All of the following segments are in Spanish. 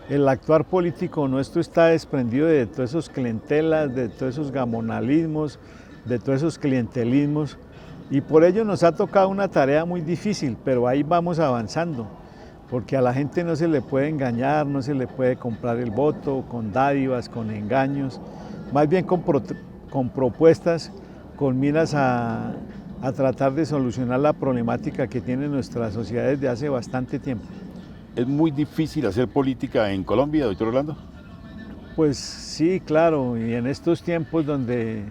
el actuar político nuestro está desprendido de todos esos clientelas, de todos esos gamonalismos, de todos esos clientelismos, y por ello nos ha tocado una tarea muy difícil, pero ahí vamos avanzando, porque a la gente no se le puede engañar, no se le puede comprar el voto con dádivas, con engaños, más bien con propuestas, con miras a tratar de solucionar la problemática que tiene nuestra sociedad desde hace bastante tiempo. ¿Es muy difícil hacer política en Colombia, doctor Orlando? Pues sí, claro, y en estos tiempos donde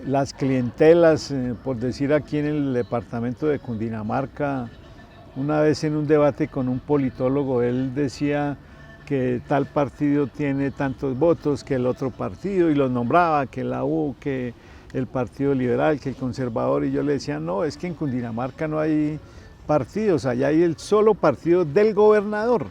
las clientelas, por decir aquí en el departamento de Cundinamarca, una vez en un debate con un politólogo, él decía que tal partido tiene tantos votos que el otro partido, y los nombraba, que la U, que el Partido Liberal, que el Conservador, y yo le decía, no, es que en Cundinamarca no hay partidos, allá hay el solo partido del gobernador.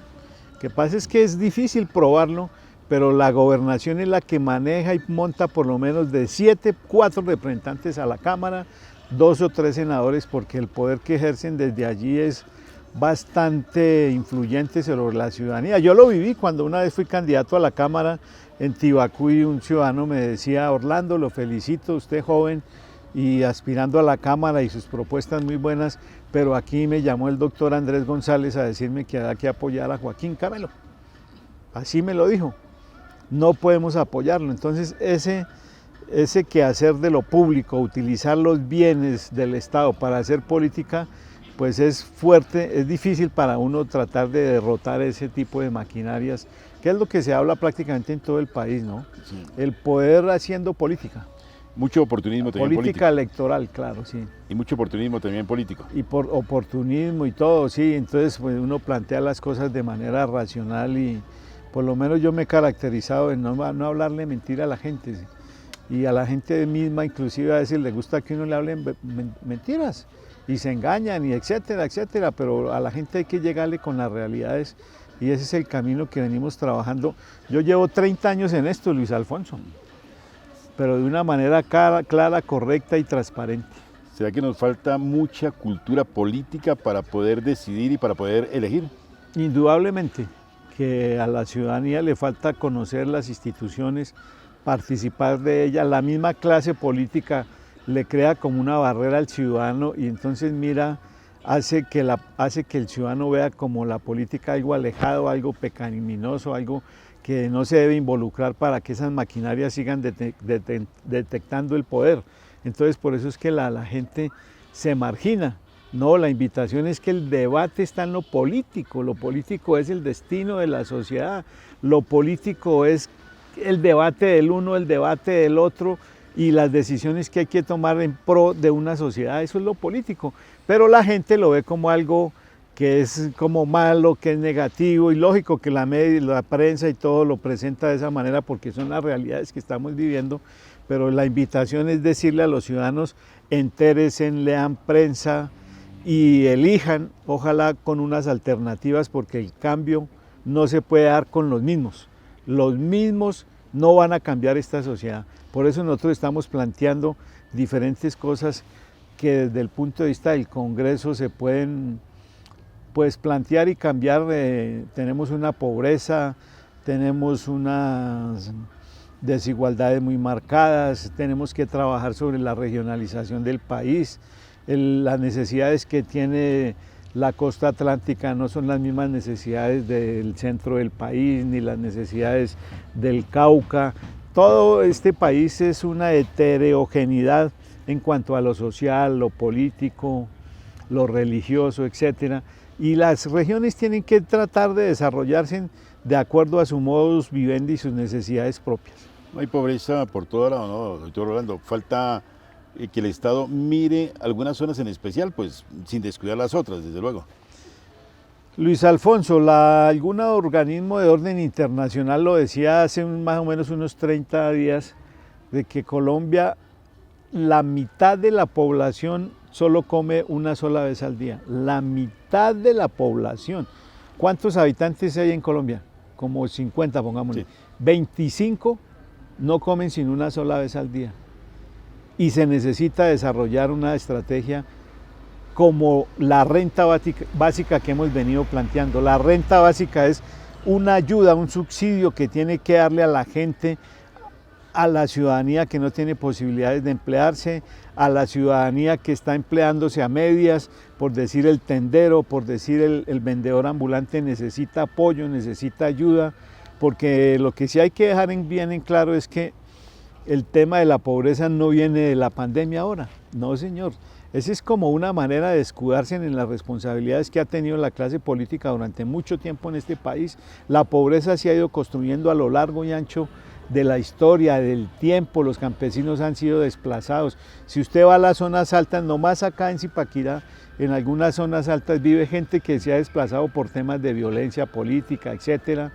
Lo que pasa es que es difícil probarlo, pero la gobernación es la que maneja y monta por lo menos de 7, 4 representantes a la Cámara, 2 o 3 senadores, porque el poder que ejercen desde allí es bastante influyente sobre la ciudadanía. Yo lo viví cuando una vez fui candidato a la Cámara en Tibacuy, un ciudadano me decía, Orlando, lo felicito, usted joven y aspirando a la Cámara y sus propuestas muy buenas, pero aquí me llamó el doctor Andrés González a decirme que había que apoyar a Joaquín Camelo. Así me lo dijo, no podemos apoyarlo. Entonces ese quehacer de lo público, utilizar los bienes del Estado para hacer política, pues es fuerte, es difícil para uno tratar de derrotar ese tipo de maquinarias, que es lo que se habla prácticamente en todo el país, ¿no? Sí. El poder haciendo política. Mucho oportunismo también político. Política electoral, claro, sí. Y mucho oportunismo también político. Y por oportunismo y todo, sí. Entonces pues uno plantea las cosas de manera racional y por lo menos yo me he caracterizado en no hablarle mentira a la gente. ¿Sí? Y a la gente misma inclusive a veces le gusta que uno le hable mentiras y se engañan y etcétera, etcétera, pero a la gente hay que llegarle con las realidades y ese es el camino que venimos trabajando. Yo llevo 30 años en esto, Luis Alfonso, pero de una manera clara, correcta y transparente. ¿Será que nos falta mucha cultura política para poder decidir y para poder elegir? Indudablemente que a la ciudadanía le falta conocer las instituciones, participar de ellas. La misma clase política le crea como una barrera al ciudadano y entonces mira, hace que el ciudadano vea como la política algo alejado, algo pecaminoso, algo que no se debe involucrar para que esas maquinarias sigan detectando el poder. Entonces por eso es que la gente se margina. No, la invitación es que el debate está en lo político es el destino de la sociedad, lo político es el debate del uno, el debate del otro y las decisiones que hay que tomar en pro de una sociedad, eso es lo político. Pero la gente lo ve como algo que es como malo, que es negativo y lógico que la prensa y todo lo presenta de esa manera porque son las realidades que estamos viviendo, pero la invitación es decirle a los ciudadanos, entérense, lean prensa y elijan, ojalá con unas alternativas porque el cambio no se puede dar con los mismos no van a cambiar esta sociedad. Por eso nosotros estamos planteando diferentes cosas que desde el punto de vista del Congreso se pueden pues plantear y cambiar. Tenemos una pobreza, tenemos unas desigualdades muy marcadas, tenemos que trabajar sobre la regionalización del país, las necesidades que tiene la costa atlántica no son las mismas necesidades del centro del país, ni las necesidades del Cauca. Todo este país es una heterogeneidad en cuanto a lo social, lo político, lo religioso, etc. Y las regiones tienen que tratar de desarrollarse de acuerdo a su modus vivendi y sus necesidades propias. No hay pobreza por todo lado, ¿no, doctor Orlando? Falta que el Estado mire algunas zonas en especial, pues sin descuidar las otras, desde luego. Luis Alfonso, algún organismo de orden internacional lo decía hace más o menos unos 30 días, de que Colombia, la mitad de la población solo come una sola vez al día. La mitad de la población. ¿Cuántos habitantes hay en Colombia? Como 50, pongámosle. Sí. 25 no comen sin una sola vez al día. Y se necesita desarrollar una estrategia como la renta básica que hemos venido planteando. La renta básica es una ayuda, un subsidio que tiene que darle a la gente, a la ciudadanía que no tiene posibilidades de emplearse, a la ciudadanía que está empleándose a medias, por decir el tendero, por decir el vendedor ambulante necesita apoyo, necesita ayuda, porque lo que sí hay que dejar bien en claro es que el tema de la pobreza no viene de la pandemia ahora, no señor. Esa es como una manera de escudarse en las responsabilidades que ha tenido la clase política durante mucho tiempo en este país. La pobreza se ha ido construyendo a lo largo y ancho de la historia, del tiempo. Los campesinos han sido desplazados. Si usted va a las zonas altas, nomás acá en Zipaquirá, en algunas zonas altas vive gente que se ha desplazado por temas de violencia política, etcétera.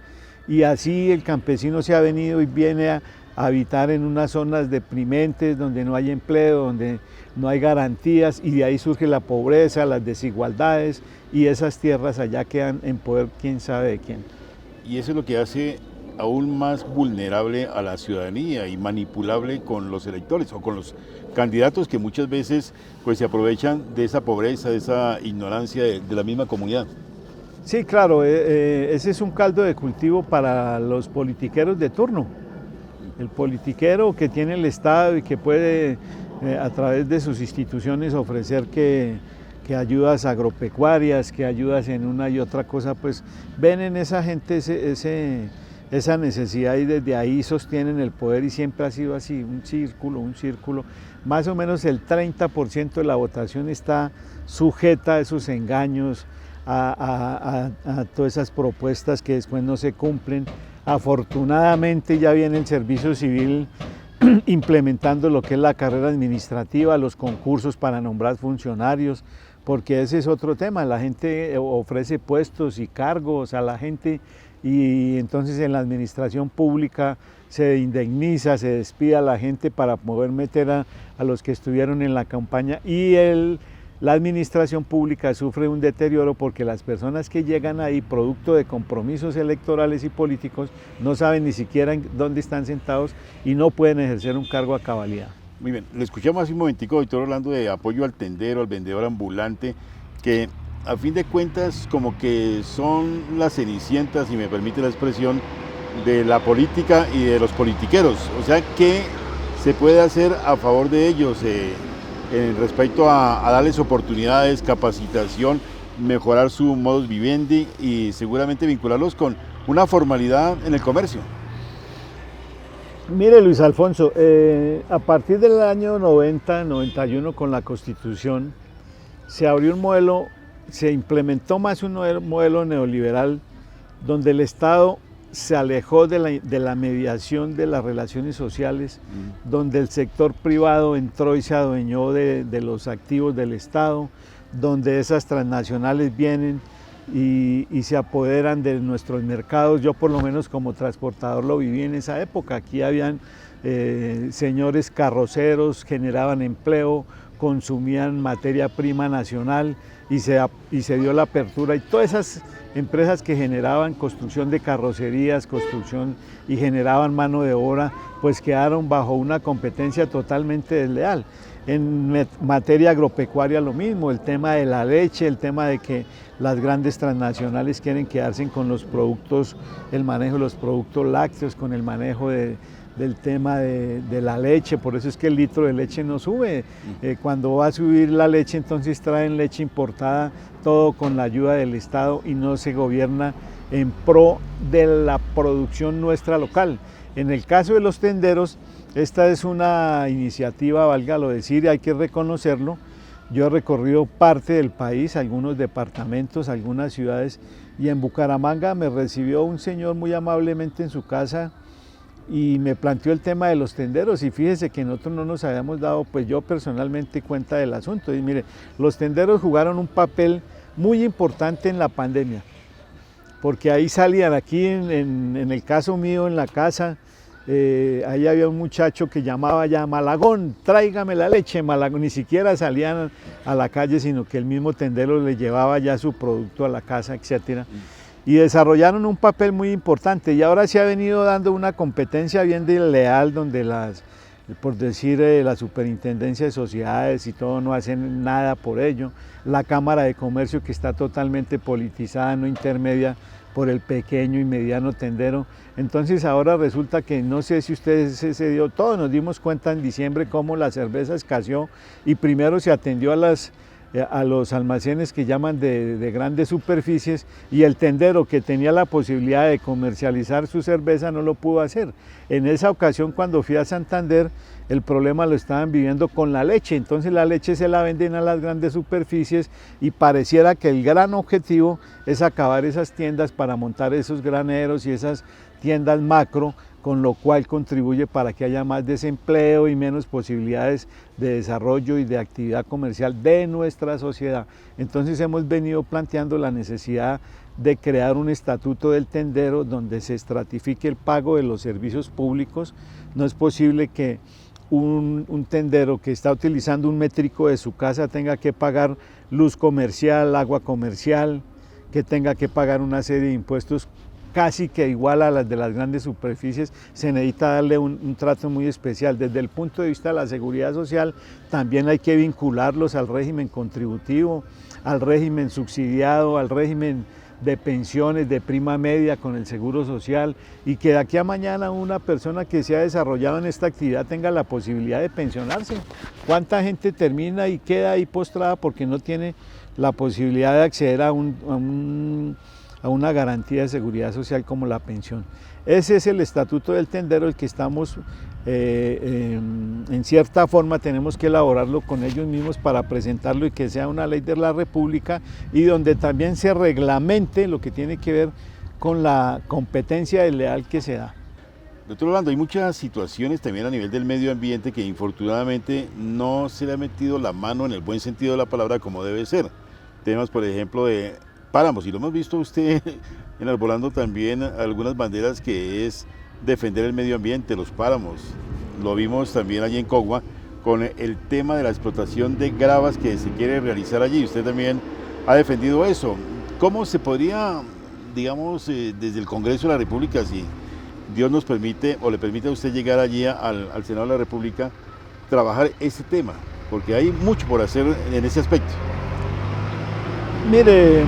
Y así el campesino se ha venido y viene a habitar en unas zonas deprimentes donde no hay empleo, donde no hay garantías, y de ahí surge la pobreza, las desigualdades, y esas tierras allá quedan en poder quién sabe de quién. Y eso es lo que hace aún más vulnerable a la ciudadanía y manipulable con los electores o con los candidatos que muchas veces pues se aprovechan de esa pobreza, de esa ignorancia de la misma comunidad. Sí, claro, ese es un caldo de cultivo para los politiqueros de turno. El politiquero que tiene el Estado y que puede a través de sus instituciones ofrecer que ayudas agropecuarias, que ayudas en una y otra cosa, pues ven en esa gente esa necesidad y desde ahí sostienen el poder, y siempre ha sido así, un círculo. Más o menos el 30% de la votación está sujeta a esos engaños, a todas esas propuestas que después no se cumplen. Afortunadamente ya viene el servicio civil implementando lo que es la carrera administrativa, los concursos para nombrar funcionarios, porque ese es otro tema. La gente ofrece puestos y cargos a la gente, y entonces en la administración pública se indemniza, se despide a la gente para poder meter a los que estuvieron en la campaña, y la administración pública sufre un deterioro porque las personas que llegan ahí producto de compromisos electorales y políticos no saben ni siquiera en dónde están sentados y no pueden ejercer un cargo a cabalidad. Muy bien, le escuchamos hace un momentico, doctor, hablando de apoyo al tendero, al vendedor ambulante, que a fin de cuentas como que son las cenicientas, si me permite la expresión, de la política y de los politiqueros. O sea, ¿qué se puede hacer a favor de ellos respecto a darles oportunidades, capacitación, mejorar su modus vivendi y seguramente vincularlos con una formalidad en el comercio? Mire, Luis Alfonso, a partir del año 90-91 con la Constitución se abrió un modelo, se implementó más un modelo neoliberal donde el Estado se alejó de la mediación de las relaciones sociales, donde el sector privado entró y se adueñó de los activos del Estado, donde esas transnacionales vienen y se apoderan de nuestros mercados. Yo por lo menos como transportador lo viví en esa época. Aquí habían señores carroceros, generaban empleo, consumían materia prima nacional, y se dio la apertura, y todas esas empresas que generaban construcción de carrocerías, construcción y generaban mano de obra, pues quedaron bajo una competencia totalmente desleal. En materia agropecuaria lo mismo, el tema de la leche, el tema de que las grandes transnacionales quieren quedarse con los productos, el manejo de los productos lácteos, con el manejo del tema de la leche. Por eso es que el litro de leche no sube. Cuando va a subir la leche, entonces traen leche importada, todo con la ayuda del Estado, y no se gobierna en pro de la producción nuestra local. En el caso de los tenderos, esta es una iniciativa, válgalo decir, y hay que reconocerlo. Yo he recorrido parte del país, algunos departamentos, algunas ciudades, y en Bucaramanga me recibió un señor muy amablemente en su casa y me planteó el tema de los tenderos, y fíjese que nosotros no nos habíamos dado, pues yo personalmente, cuenta del asunto. Y mire, los tenderos jugaron un papel muy importante en la pandemia, porque ahí salían, aquí en el caso mío en la casa, ahí había un muchacho que llamaba ya: Malagón, tráigame la leche, Malagón. Ni siquiera salían a la calle, sino que el mismo tendero le llevaba ya su producto a la casa, etcétera. Y desarrollaron un papel muy importante, y ahora se ha venido dando una competencia bien desleal donde por decir la superintendencia de sociedades y todo no hacen nada por ello, la Cámara de Comercio, que está totalmente politizada, no intermedia por el pequeño y mediano tendero. Entonces ahora resulta que, no sé si ustedes se dio, todos nos dimos cuenta en diciembre cómo la cerveza escaseó y primero se atendió a los almacenes que llaman de grandes superficies, y el tendero que tenía la posibilidad de comercializar su cerveza no lo pudo hacer. En esa ocasión, cuando fui a Santander, el problema lo estaban viviendo con la leche, entonces la leche se la venden a las grandes superficies y pareciera que el gran objetivo es acabar esas tiendas para montar esos graneros y esas tiendas macro, con lo cual contribuye para que haya más desempleo y menos posibilidades de desarrollo y de actividad comercial de nuestra sociedad. Entonces hemos venido planteando la necesidad de crear un estatuto del tendero donde se estratifique el pago de los servicios públicos. No es posible que un tendero que está utilizando un métrico de su casa tenga que pagar luz comercial, agua comercial, que tenga que pagar una serie de impuestos casi que igual a las de las grandes superficies. Se necesita darle un trato muy especial. Desde el punto de vista de la seguridad social, también hay que vincularlos al régimen contributivo, al régimen subsidiado, al régimen de pensiones, de prima media con el seguro social, y que de aquí a mañana una persona que se ha desarrollado en esta actividad tenga la posibilidad de pensionarse. ¿Cuánta gente termina y queda ahí postrada porque no tiene la posibilidad de acceder a una garantía de seguridad social como la pensión? Ese es el estatuto del tendero, el que estamos, en cierta forma tenemos que elaborarlo con ellos mismos para presentarlo y que sea una ley de la República, y donde también se reglamente lo que tiene que ver con la competencia desleal que se da. Doctor Orlando, hay muchas situaciones también a nivel del medio ambiente que infortunadamente no se le ha metido la mano en el buen sentido de la palabra como debe ser. Temas, por ejemplo, de páramos, y lo hemos visto usted enarbolando también algunas banderas que es defender el medio ambiente, los páramos. Lo vimos también allí en Cogua con el tema de la explotación de gravas que se quiere realizar allí. Usted también ha defendido eso. ¿Cómo se podría, digamos, desde el Congreso de la República, si Dios nos permite o le permite a usted llegar allí al Senado de la República, trabajar ese tema? Porque hay mucho por hacer en ese aspecto. Mire,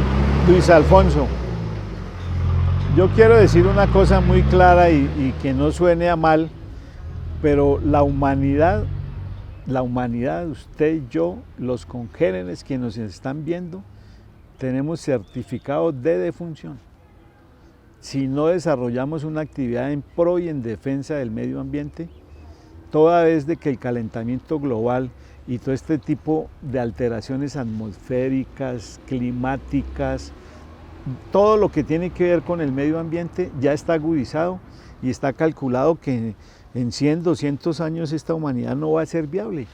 Luis Alfonso, yo quiero decir una cosa muy clara y que no suene a mal, pero la humanidad, usted y yo, los congéneres que nos están viendo, tenemos certificado de defunción. Si no desarrollamos una actividad en pro y en defensa del medio ambiente, toda vez de que el calentamiento global y todo este tipo de alteraciones atmosféricas, climáticas, todo lo que tiene que ver con el medio ambiente ya está agudizado y está calculado que en 100, 200 años esta humanidad no va a ser viable.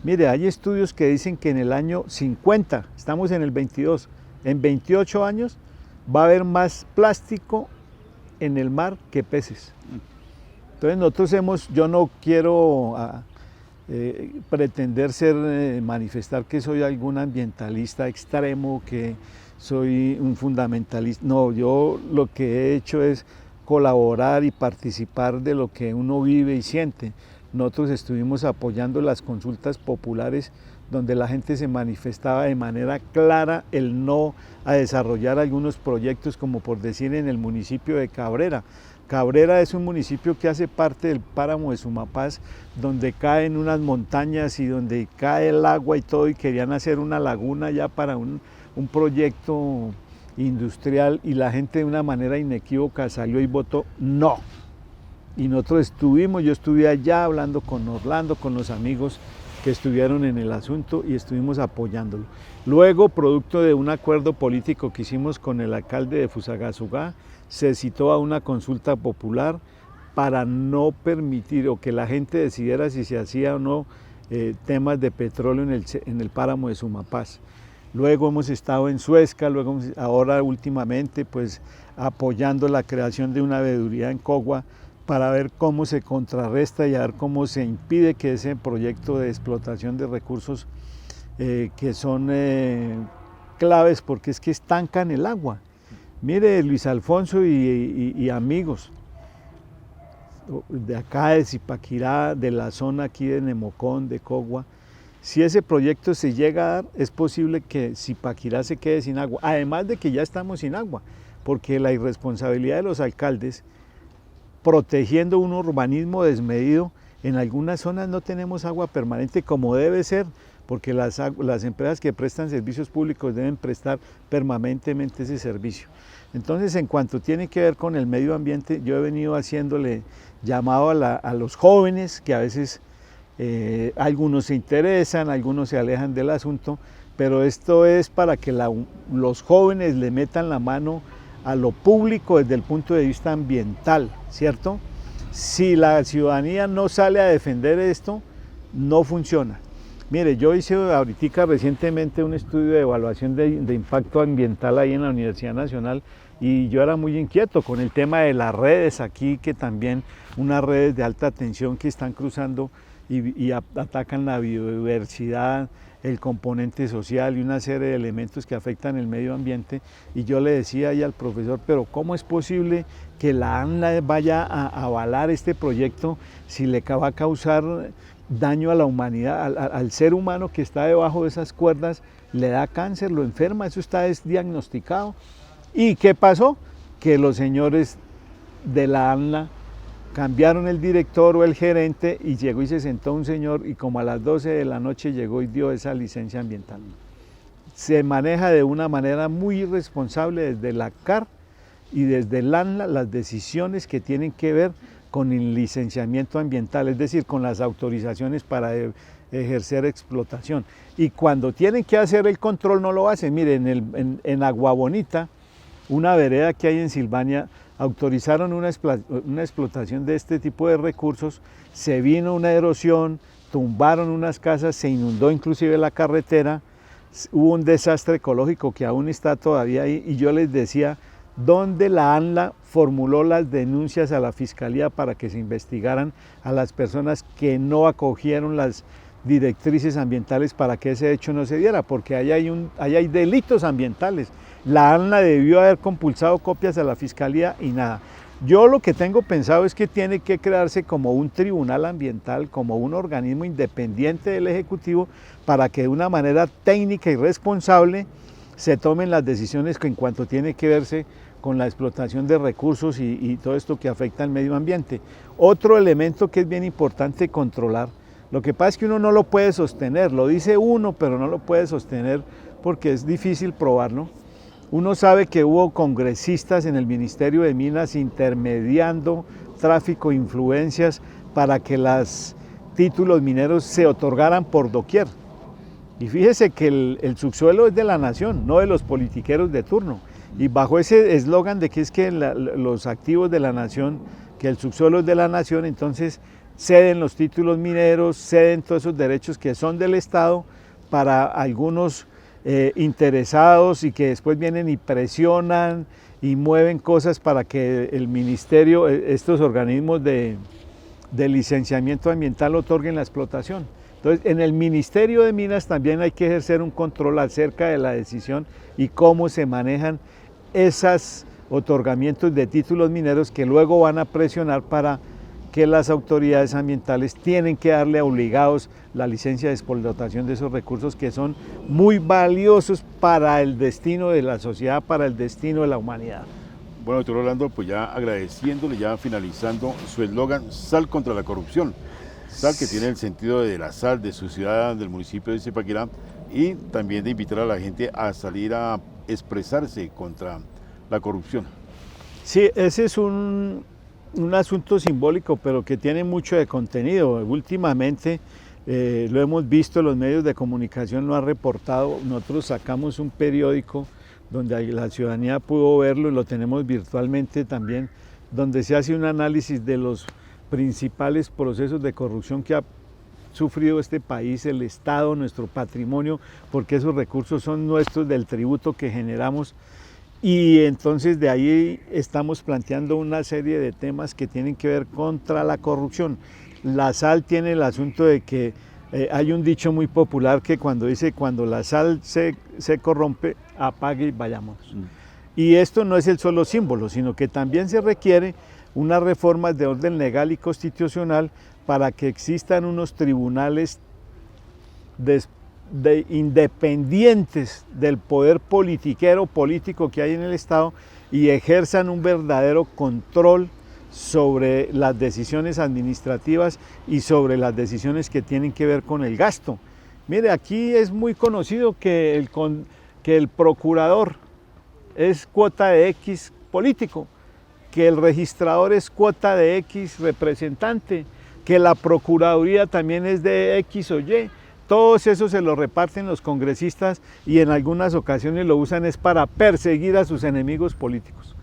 Mire, hay estudios que dicen que en el año 50, estamos en el 22, en 28 años va a haber más plástico en el mar que peces. Entonces nosotros yo no quiero pretender manifestar que soy algún ambientalista extremo, que soy un fundamentalista. No, yo lo que he hecho es colaborar y participar de lo que uno vive y siente. Nosotros estuvimos apoyando las consultas populares donde la gente se manifestaba de manera clara el no a desarrollar algunos proyectos, como por decir en el municipio de Cabrera. Cabrera es un municipio que hace parte del páramo de Sumapaz, donde caen unas montañas y donde cae el agua y todo, y querían hacer una laguna ya para un proyecto industrial, y la gente de una manera inequívoca salió y votó no. Y nosotros yo estuve allá hablando con Orlando, con los amigos que estuvieron en el asunto, y estuvimos apoyándolo. Luego, producto de un acuerdo político que hicimos con el alcalde de Fusagasugá, se citó a una consulta popular para no permitir o que la gente decidiera si se hacía o no temas de petróleo en el páramo de Sumapaz. Luego hemos estado en Suezca, ahora últimamente pues apoyando la creación de una veeduría en Cogua para ver cómo se contrarresta y a ver cómo se impide que ese proyecto de explotación de recursos que son claves, porque es que estancan el agua. Mire, Luis Alfonso y amigos de acá de Zipaquirá, de la zona aquí de Nemocón, de Cogua, si ese proyecto se llega a dar, es posible que Zipaquirá se quede sin agua, además de que ya estamos sin agua, porque la irresponsabilidad de los alcaldes, protegiendo un urbanismo desmedido, en algunas zonas no tenemos agua permanente como debe ser, porque las empresas que prestan servicios públicos deben prestar permanentemente ese servicio. Entonces, en cuanto tiene que ver con el medio ambiente, yo he venido haciéndole llamado a los jóvenes, que a veces algunos se interesan, algunos se alejan del asunto, pero esto es para que los jóvenes le metan la mano a lo público desde el punto de vista ambiental, ¿cierto? Si la ciudadanía no sale a defender esto, no funciona. Mire, yo hice ahorita recientemente un estudio de evaluación de impacto ambiental ahí en la Universidad Nacional y yo era muy inquieto con el tema de las redes aquí, que también unas redes de alta tensión que están cruzando y atacan la biodiversidad, el componente social y una serie de elementos que afectan el medio ambiente. Y yo le decía ahí al profesor, pero ¿cómo es posible que la ANLA vaya a avalar este proyecto si le va a causar daño a la humanidad, al ser humano que está debajo de esas cuerdas, le da cáncer, lo enferma, eso está diagnosticado? ¿Y qué pasó? Que los señores de la ANLA cambiaron el director o el gerente y llegó y se sentó un señor y como a las 12 de la noche llegó y dio esa licencia ambiental. Se maneja de una manera muy irresponsable desde la CAR y desde el ANLA las decisiones que tienen que ver con el licenciamiento ambiental, es decir, con las autorizaciones para ejercer explotación. Y cuando tienen que hacer el control no lo hacen. Miren, en Agua Bonita, una vereda que hay en Silvania, autorizaron una explotación de este tipo de recursos, se vino una erosión, tumbaron unas casas, se inundó inclusive la carretera, hubo un desastre ecológico que aún está todavía ahí, y yo les decía, ¿dónde la ANLA formuló las denuncias a la Fiscalía para que se investigaran a las personas que no acogieron las directrices ambientales para que ese hecho no se diera? Porque ahí hay delitos ambientales. La ANLA debió haber compulsado copias a la Fiscalía y nada. Yo lo que tengo pensado es que tiene que crearse como un tribunal ambiental, como un organismo independiente del Ejecutivo, para que de una manera técnica y responsable se tomen las decisiones que en cuanto tiene que verse con la explotación de recursos y todo esto que afecta al medio ambiente. Otro elemento que es bien importante controlar, lo que pasa es que uno no lo puede sostener, lo dice uno, pero no lo puede sostener porque es difícil probarlo. Uno sabe que hubo congresistas en el Ministerio de Minas intermediando tráfico e influencias para que los títulos mineros se otorgaran por doquier. Y fíjese que el subsuelo es de la nación, no de los politiqueros de turno. Y bajo ese eslogan de que es que los activos de la nación, que el subsuelo es de la nación, entonces ceden los títulos mineros, ceden todos esos derechos que son del Estado para algunos interesados y que después vienen y presionan y mueven cosas para que el ministerio, estos organismos de licenciamiento ambiental otorguen la explotación. Entonces, en el Ministerio de Minas también hay que ejercer un control acerca de la decisión y cómo se manejan esos otorgamientos de títulos mineros que luego van a presionar para que las autoridades ambientales tienen que darle obligados la licencia de explotación de esos recursos que son muy valiosos para el destino de la sociedad, para el destino de la humanidad. Bueno, doctor Orlando, pues ya agradeciéndole, ya finalizando su eslogan, sal contra la corrupción. Sal, que tiene el sentido de la sal de su ciudad, del municipio de Zipaquirá, y también de invitar a la gente a salir a expresarse contra la corrupción. Sí, ese es un asunto simbólico, pero que tiene mucho de contenido. Últimamente lo hemos visto, los medios de comunicación lo han reportado, nosotros sacamos un periódico donde la ciudadanía pudo verlo y lo tenemos virtualmente también, donde se hace un análisis de los principales procesos de corrupción que ha sufrido este país, el Estado, nuestro patrimonio, porque esos recursos son nuestros del tributo que generamos. Y entonces de ahí estamos planteando una serie de temas que tienen que ver contra la corrupción. La sal tiene el asunto de que hay un dicho muy popular que cuando dice, cuando la sal se corrompe, apague y vayamos. Y esto no es el solo símbolo, sino que también se requiere unas reformas de orden legal y constitucional para que existan unos tribunales independientes del poder politiquero, político que hay en el Estado y ejerzan un verdadero control sobre las decisiones administrativas y sobre las decisiones que tienen que ver con el gasto. Mire, aquí es muy conocido que el procurador es cuota de X político, que el registrador es cuota de X representante, que la procuraduría también es de X o Y. Todos esos se los reparten los congresistas y en algunas ocasiones lo usan es para perseguir a sus enemigos políticos.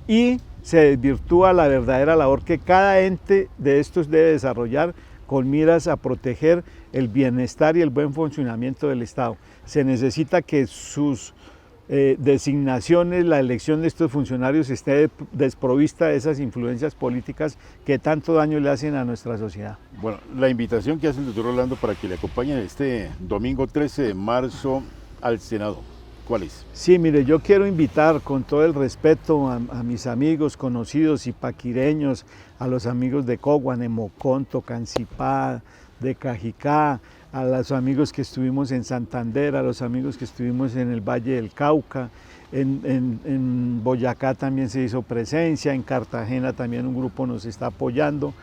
Y se desvirtúa la verdadera labor que cada ente de estos debe desarrollar con miras a proteger el bienestar y el buen funcionamiento del Estado. Se necesita que sus designaciones, la elección de estos funcionarios esté desprovista de esas influencias políticas que tanto daño le hacen a nuestra sociedad. Bueno, la invitación que hace el doctor Rolando para que le acompañen este domingo 13 de marzo al Senado, ¿cuál es? Sí, mire, yo quiero invitar con todo el respeto a mis amigos, conocidos, ipaquireños, a los amigos de Cogua, de Moconto, Cancipá, de Cajicá, a los amigos que estuvimos en Santander, a los amigos que estuvimos en el Valle del Cauca, en Boyacá también se hizo presencia, en Cartagena también un grupo nos está apoyando,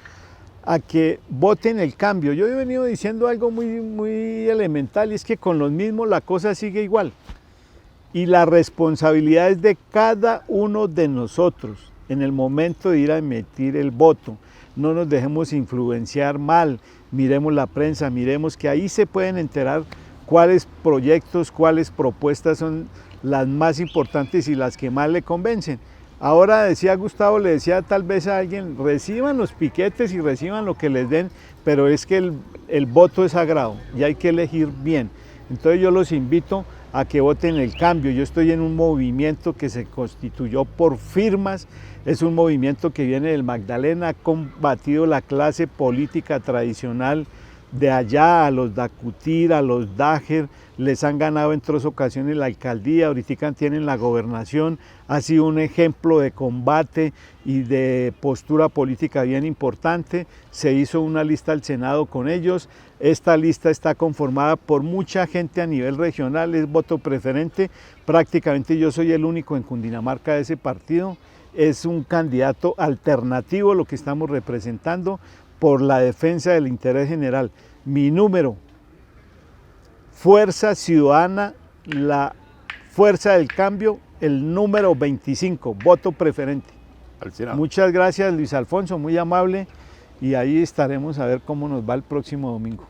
a que voten el cambio. Yo he venido diciendo algo muy elemental y es que con los mismos la cosa sigue igual. Y la responsabilidad es de cada uno de nosotros en el momento de ir a emitir el voto. No nos dejemos influenciar mal, miremos la prensa, miremos que ahí se pueden enterar cuáles proyectos, cuáles propuestas son las más importantes y las que más le convencen. Ahora decía Gustavo, le decía tal vez a alguien, reciban los piquetes y reciban lo que les den, pero es que el voto es sagrado y hay que elegir bien. Entonces yo los invito a que voten el cambio. Yo estoy en un movimiento que se constituyó por firmas, es un movimiento que viene del Magdalena, ha combatido la clase política tradicional de allá, a los Dacutir, a los Dájer, les han ganado en 3 ocasiones la alcaldía, ahorita tienen la gobernación, ha sido un ejemplo de combate y de postura política bien importante, se hizo una lista al Senado con ellos, esta lista está conformada por mucha gente a nivel regional, es voto preferente, prácticamente yo soy el único en Cundinamarca de ese partido, es un candidato alternativo lo que estamos representando por la defensa del interés general. Mi número, Fuerza Ciudadana, la Fuerza del Cambio, el número 25, voto preferente. Al Senado. Muchas gracias Luis Alfonso, muy amable, y ahí estaremos a ver cómo nos va el próximo domingo.